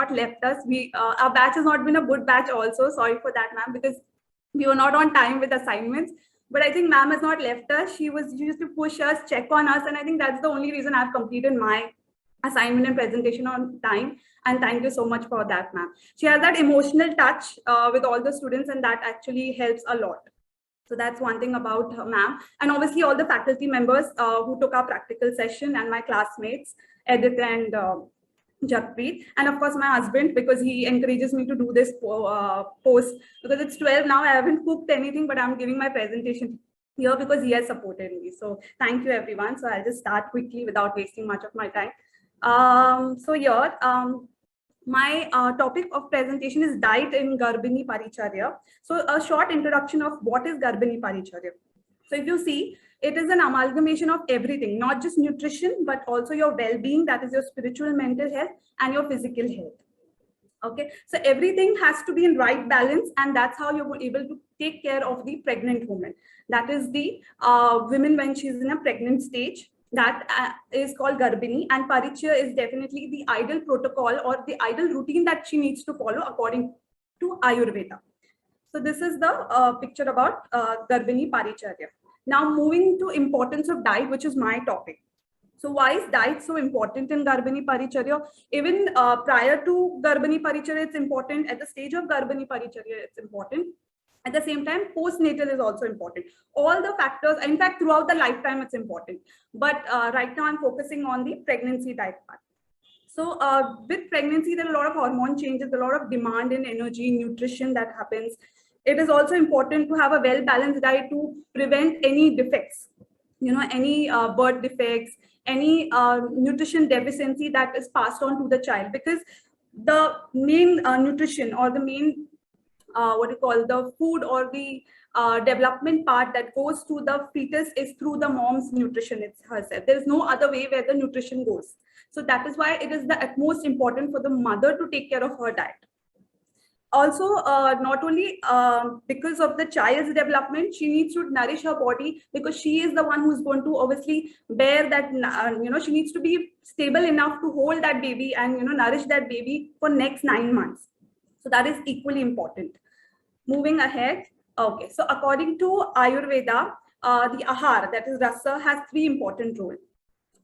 not left us. Our batch has not been a good batch also. Sorry for that, ma'am, because we were not on time with assignments. But I think ma'am has not left us. She used to push us, check on us. And I think that's the only reason I've completed my assignment and presentation on time. And thank you so much for that, ma'am. She has that emotional touch with all the students, and that actually helps a lot. So that's one thing about her, ma'am. And obviously all the faculty members who took our practical session, and my classmates, Edith and Jappreet, and of course my husband, because he encourages me to do this post, because it's 12 now. I haven't cooked anything, but I'm giving my presentation here because he has supported me. So thank you, everyone. So I'll just start quickly without wasting much of my time. So here, my topic of presentation is diet in Garbhini Paricharya. So a short introduction of what is Garbhini Paricharya. So if you see, it is an amalgamation of everything, not just nutrition, but also your well-being, that is your spiritual, mental health, and your physical health. Okay, so everything has to be in right balance, and that's how you're able to take care of the pregnant woman. That is the women when she's in a pregnant stage. That is called Garbhini, and Paricharya is definitely the ideal protocol or the ideal routine that she needs to follow according to Ayurveda. So this is the picture about Garbhini Paricharya. Now moving to importance of diet, which is my topic. So why is diet so important in Garbhini Paricharya? Even prior to Garbhini Paricharya, it's important. At the stage of Garbhini Paricharya, it's important. At the same time, postnatal is also important. All the factors, in fact, throughout the lifetime, it's important. But right now, I'm focusing on the pregnancy diet part. So with pregnancy, there are a lot of hormone changes, a lot of demand in energy, nutrition that happens. It is also important to have a well-balanced diet to prevent any defects, any birth defects, any nutrition deficiency that is passed on to the child. Because the main nutrition or the main the food or the development part that goes to the fetus is through the mom's nutrition herself. There is no other way where the nutrition goes. So that is why it is the utmost important for the mother to take care of her diet. Also, not only because of the child's development, she needs to nourish her body, because she is the one who's going to obviously bear that, she needs to be stable enough to hold that baby and, nourish that baby for next 9 months. So that is equally important. Moving ahead. Okay, so according to Ayurveda, the ahar, that is rasa, has 3 important roles.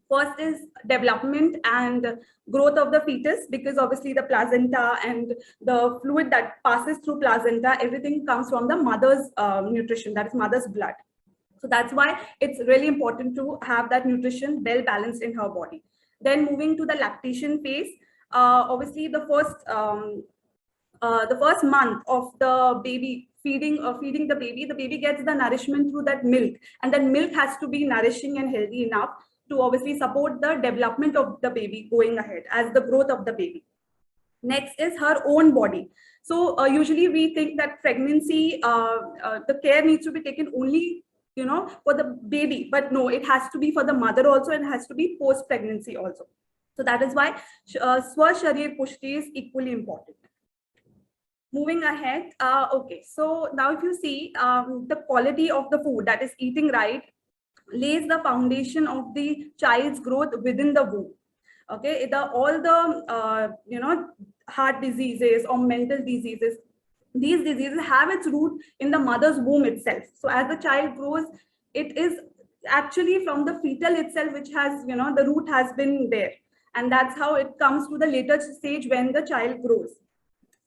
First is development and growth of the fetus, because obviously the placenta and the fluid that passes through placenta, everything comes from the mother's nutrition, that is mother's blood. So that's why it's really important to have that nutrition well balanced in her body. Then moving to the lactation phase, obviously the first month of the baby, feeding the baby gets the nourishment through that milk, and that milk has to be nourishing and healthy enough to obviously support the development of the baby going ahead as the growth of the baby. Next is her own body. So usually we think that pregnancy, the care needs to be taken only, for the baby, but no, it has to be for the mother also, and has to be post-pregnancy also. So that is why Swasharir Pushti is equally important. Moving ahead, okay, so now if you see the quality of the food, that is eating right, lays the foundation of the child's growth within the womb. Okay, all the heart diseases or mental diseases, these diseases have its root in the mother's womb itself. So as the child grows, it is actually from the fetal itself which has, the root has been there, and that's how it comes to the later stage when the child grows.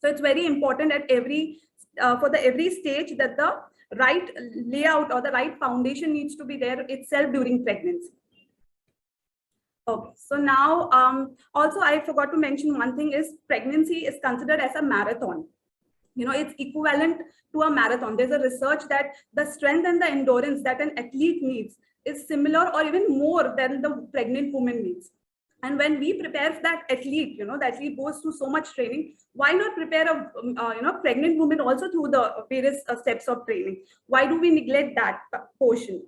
So it's very important at every stage that the right layout or the right foundation needs to be there itself during pregnancy. Okay, so now also I forgot to mention one thing is pregnancy is considered as a marathon. It's equivalent to a marathon. There's a research that the strength and the endurance that an athlete needs is similar or even more than the pregnant woman needs. And when we prepare for that athlete, the athlete goes through so much training. Why not prepare a pregnant woman also through the various steps of training? Why do we neglect that portion?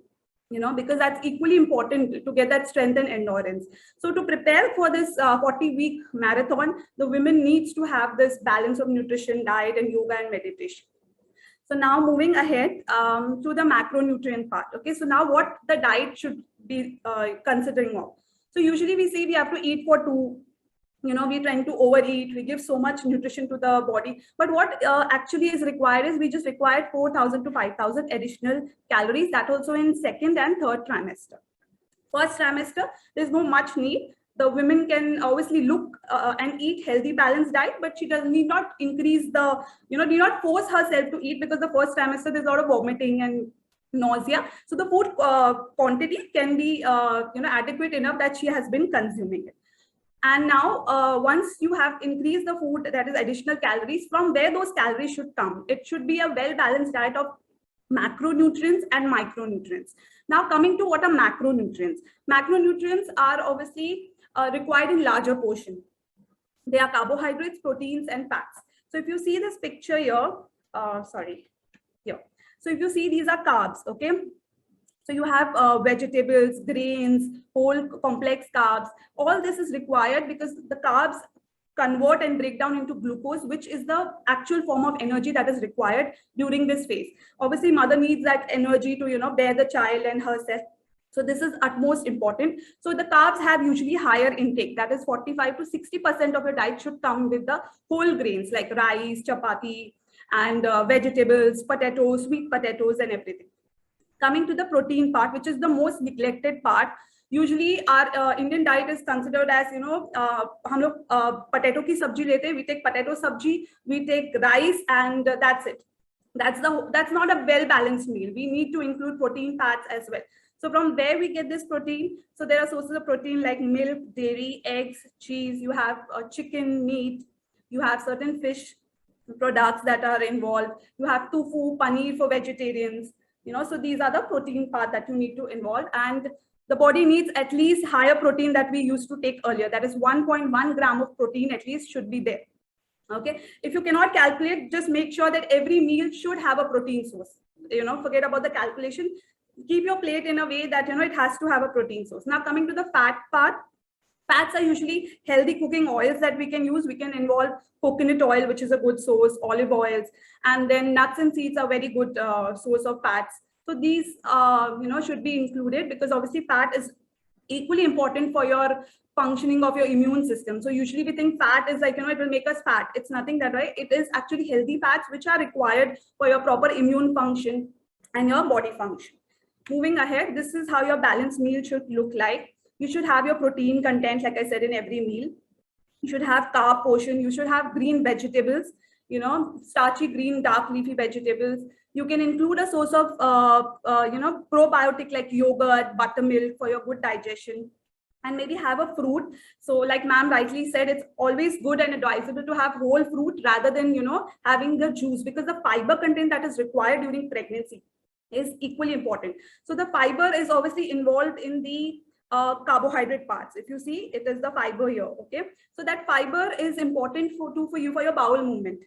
Because that's equally important to get that strength and endurance. So to prepare for this 40-week marathon, the women needs to have this balance of nutrition, diet, and yoga and meditation. So now moving ahead to the macronutrient part. Okay, so now what the diet should be considering of. So usually we say we have to eat for we tend to overeat, we give so much nutrition to the body, but what actually is required is we just require 4,000 to 5,000 additional calories, that also in second and third trimester. First trimester, there's no much need. The women can obviously look and eat healthy balanced diet, but she does need not increase the, need not force herself to eat, because the first trimester there's a lot of vomiting and nausea. So the food quantity can be adequate enough that she has been consuming it. And now once you have increased the food, that is additional calories, from where those calories should come, it should be a well balanced diet of macronutrients and micronutrients. Now coming to what are macronutrients. Macronutrients are obviously required in larger portion. They are carbohydrates, proteins, and fats. So if you see this picture here, here. So if you see, these are carbs, okay? So you have vegetables, grains, whole complex carbs. All this is required because the carbs convert and break down into glucose, which is the actual form of energy that is required during this phase. Obviously, mother needs that energy to, bear the child and herself. So this is utmost important. So the carbs have usually higher intake. That is 45 to 60% of your diet should come with the whole grains like rice, chapati, and vegetables, potatoes, sweet potatoes, and everything. Coming to the protein part, which is the most neglected part. Usually our Indian diet is considered as, hum log potato ki sabji lete, we take potato sabji, we take rice, and that's it. That's not a well balanced meal. We need to include protein, fats as well. So from where we get this protein? So there are sources of protein like milk, dairy, eggs, cheese. You have chicken, meat. You have certain fish products that are involved. You have tofu, paneer for vegetarians. So these are the protein part that you need to involve, and the body needs at least higher protein that we used to take earlier. That is 1.1 gram of protein at least should be there. Okay. If you cannot calculate, just make sure that every meal should have a protein source. Forget about the calculation. Keep your plate in a way that, it has to have a protein source. Now coming to the fat part. Fats are usually healthy cooking oils that we can use. We can involve coconut oil, which is a good source, olive oils, and then nuts and seeds are very good source of fats. So these, should be included, because obviously fat is equally important for your functioning of your immune system. So usually we think fat is like, it will make us fat. It's nothing that way. It is actually healthy fats which are required for your proper immune function and your body function. Moving ahead, this is how your balanced meal should look like. You should have your protein content, like I said, in every meal. You should have carb portion. You should have green vegetables, starchy green, dark leafy vegetables. You can include a source of, probiotic like yogurt, buttermilk for your good digestion, and maybe have a fruit. So like ma'am rightly said, it's always good and advisable to have whole fruit rather than, having the juice, because the fiber content that is required during pregnancy is equally important. So the fiber is obviously involved in the carbohydrate parts. If you see, it is the fiber here. Okay, so that fiber is important for you for your bowel movement.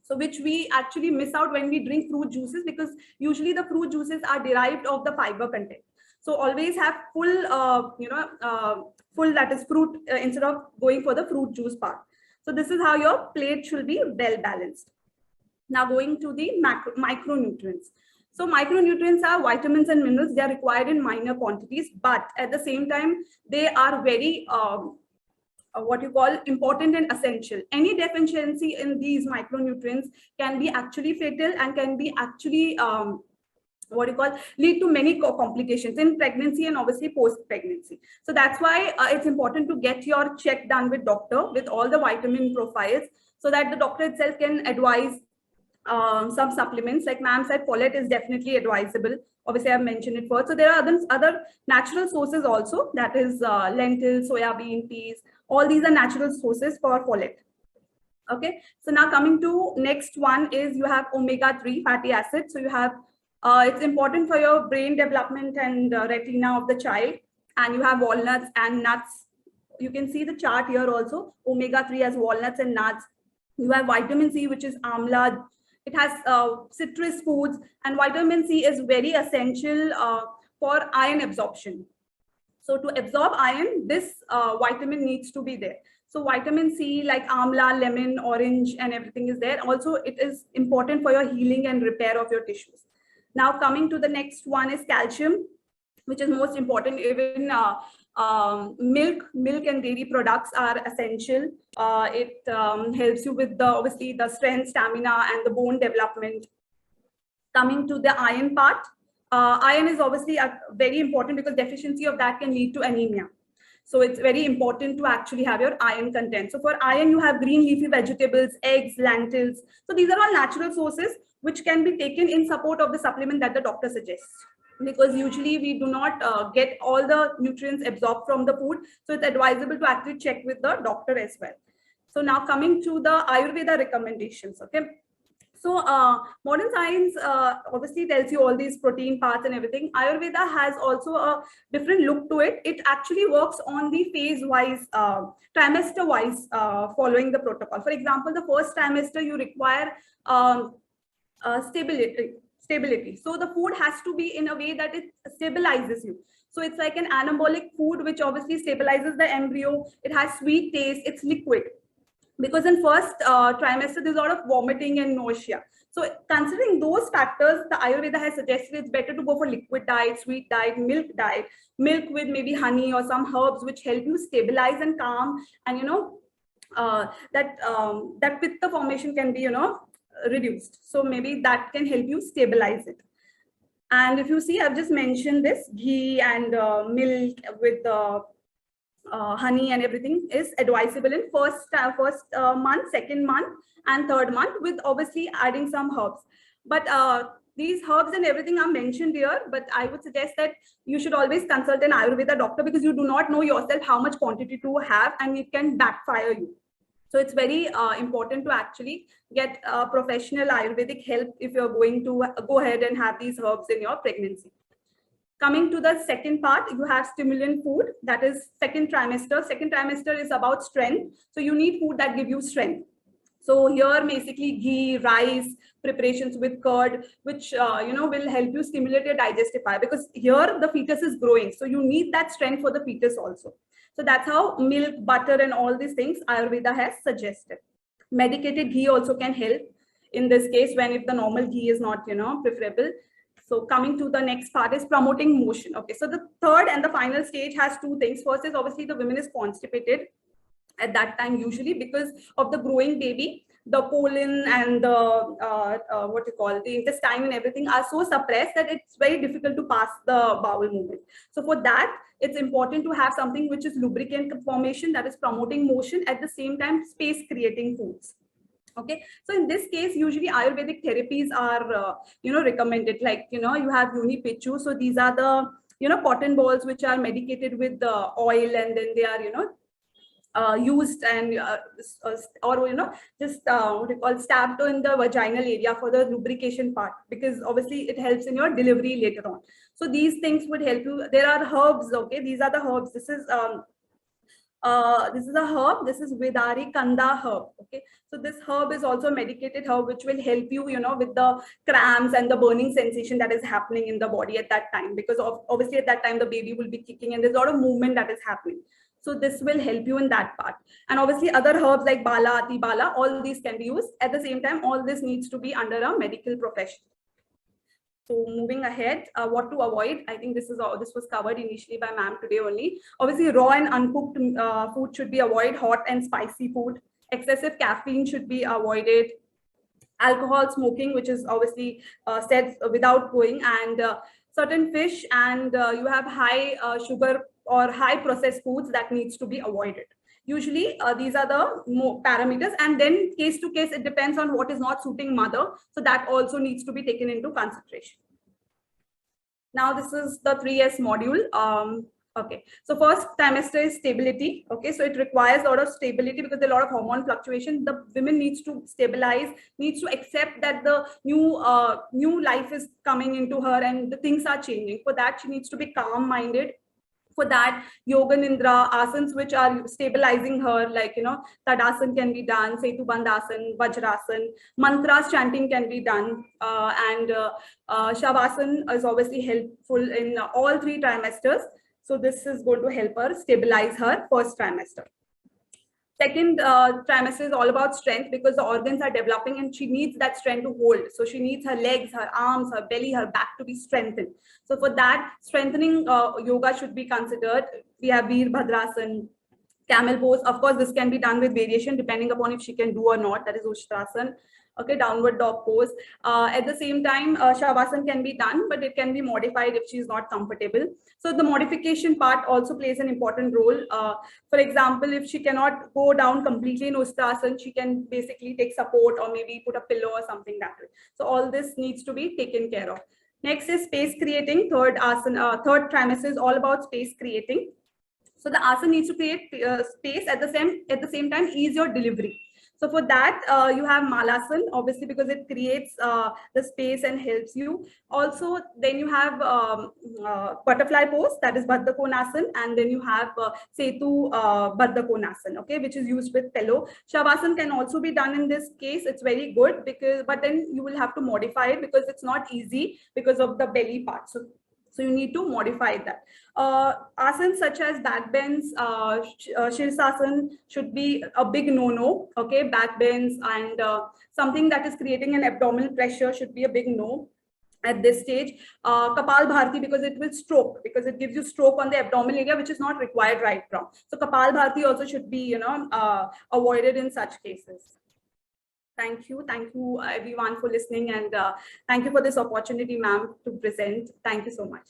So which we actually miss out when we drink fruit juices, because usually the fruit juices are derived of the fiber content. So always have full, full, that is fruit, instead of going for the fruit juice part. So this is how your plate should be well balanced. Now going to the micronutrients. So micronutrients are vitamins and minerals. They are required in minor quantities, but at the same time, they are very, what you call, important and essential. Any deficiency in these micronutrients can be actually fatal and can be actually, lead to many complications in pregnancy and obviously post-pregnancy. So that's why it's important to get your check done with doctor with all the vitamin profiles, so that the doctor itself can advise some supplements. Like ma'am said, folate is definitely advisable. Obviously, I've mentioned it first. So there are other natural sources also, that is lentils, soya bean, peas. All these are natural sources for folate. Okay. So now coming to next one is you have omega-3 fatty acids. So you have, it's important for your brain development and retina of the child. And you have walnuts and nuts. You can see the chart here also. Omega-3 has walnuts and nuts. You have vitamin C, which is amla. It has citrus foods, and vitamin C is very essential for iron absorption. So to absorb iron, this vitamin needs to be there. So vitamin C, like amla, lemon, orange, and everything is there. Also, it is important for your healing and repair of your tissues. Now coming to the next one is calcium, which is most important. Even Milk and dairy products are essential. It helps you with obviously the strength, stamina, and the bone development. Coming to the iron part, iron is obviously very important because deficiency of that can lead to anemia. So it's very important to actually have your iron content. So for iron, you have green leafy vegetables, eggs, lentils. So these are all natural sources which can be taken in support of the supplement that the doctor suggests. Because usually we do not get all the nutrients absorbed from the food. So it's advisable to actually check with the doctor as well. So now coming to the Ayurveda recommendations, okay? So modern science obviously tells you all these protein parts and everything. Ayurveda has also a different look to it. It actually works on the phase-wise, trimester-wise, following the protocol. For example, the first trimester, you require stability. So the food has to be in a way that it stabilizes you. So it's like an anabolic food, which obviously stabilizes the embryo. It has sweet taste. It's liquid. Because in first trimester, there's a lot of vomiting and nausea. So considering those factors, the Ayurveda has suggested it's better to go for liquid diet, sweet diet, milk with maybe honey or some herbs, which help you stabilize and calm. And, that pitta formation can be, reduced. So maybe that can help you stabilize it. And if you see, I've just mentioned this ghee and milk with honey and everything is advisable in first month, second month, and third month, with obviously adding some herbs. But these herbs and everything are mentioned here, but I would suggest that you should always consult an Ayurveda doctor, because you do not know yourself how much quantity to have, and it can backfire you. So it's very important to actually get professional Ayurvedic help if you're going to go ahead and have these herbs in your pregnancy. Coming to the second part, you have stimulant food, that is second trimester. Second trimester is about strength. So you need food that give you strength. So here basically ghee, rice, preparations with curd, which will help you stimulate your digestive fire, because here the fetus is growing. So you need that strength for the fetus also. So that's how milk, butter, and all these things Ayurveda has suggested. Medicated ghee also can help in this case when if the normal ghee is not preferable. So coming to the next part is promoting motion. Okay, so the third and the final stage has two things. First is obviously the women is constipated at that time, usually because of the growing baby. The colon and the the intestine and everything are so suppressed that it's very difficult to pass the bowel movement. So for that, it's important to have something which is lubricant formation, that is promoting motion, at the same time space creating foods. Okay, so in this case, usually Ayurvedic therapies are, recommended. Like, you have Unipichu. So these are the, cotton balls which are medicated with the oil, and then they are, used and just stabbed in the vaginal area for the lubrication part, because obviously it helps in your delivery later on. So these things would help you. There are herbs. Okay, these are the herbs. This is a herb. This is Vidari Kanda herb. Okay, so this herb is also a medicated herb which will help you, with the cramps and the burning sensation that is happening in the body at that time, because obviously at that time the baby will be kicking and there's a lot of movement that is happening. So this will help you in that part. And obviously other herbs like Bala, Atibala, all these can be used. At the same time, all this needs to be under a medical profession. So moving ahead, what to avoid? I think this was covered initially by ma'am today only. Obviously, raw and uncooked food should be avoided. Hot and spicy food. Excessive caffeine should be avoided. Alcohol, smoking, which is obviously said without going, and certain fish, and you have high sugar or high processed foods that needs to be avoided. Usually these are the parameters, and then case to case, it depends on what is not suiting mother. So that also needs to be taken into consideration. Now this is the 3S module. Okay, so first trimester is stability. Okay, so it requires a lot of stability because there are a lot of hormone fluctuation. The women needs to stabilize, needs to accept that the new life is coming into her and the things are changing. For that, she needs to be calm-minded. For that, Yoga Nidra, asanas which are stabilizing her, like, Tadasana can be done, Setu Bandhasan, Vajrasan, mantras chanting can be done, and Shavasana is obviously helpful in all 3 trimesters. So this is going to help her stabilize her first trimester. Second trimester is all about strength, because the organs are developing and she needs that strength to hold. So she needs her legs, her arms, her belly, her back to be strengthened. So for that, strengthening yoga should be considered. We have Veerbhadrasan, camel pose. Of course, this can be done with variation depending upon if she can do or not. That is Ushtrasana. Okay, downward dog pose. At the same time, Shavasana can be done, but it can be modified if she is not comfortable. So the modification part also plays an important role. For example, if she cannot go down completely in Ushtrasana, she can basically take support or maybe put a pillow or something that way. So all this needs to be taken care of. Next is space creating. Third asana, third trimester is all about space creating. So the asana needs to create space at the same time ease your delivery. So for that, you have Malasana, obviously, because it creates the space and helps you. Also, then you have butterfly pose, that is Baddha Konasana, and then you have Setu Baddha Konasana, okay, which is used with pillow. Shavasana can also be done in this case. It's very good because, but then you will have to modify it because it's not easy because of the belly part. So you need to modify that. Asanas such as back bends, Shirsasana should be a big no-no. Okay, back bends and something that is creating an abdominal pressure should be a big no at this stage. Kapal Bharti, because it will stroke, because it gives you stroke on the abdominal area, which is not required right now. So Kapal Bharti also should be, avoided in such cases. Thank you everyone for listening, and thank you for this opportunity, ma'am, to present. Thank you so much.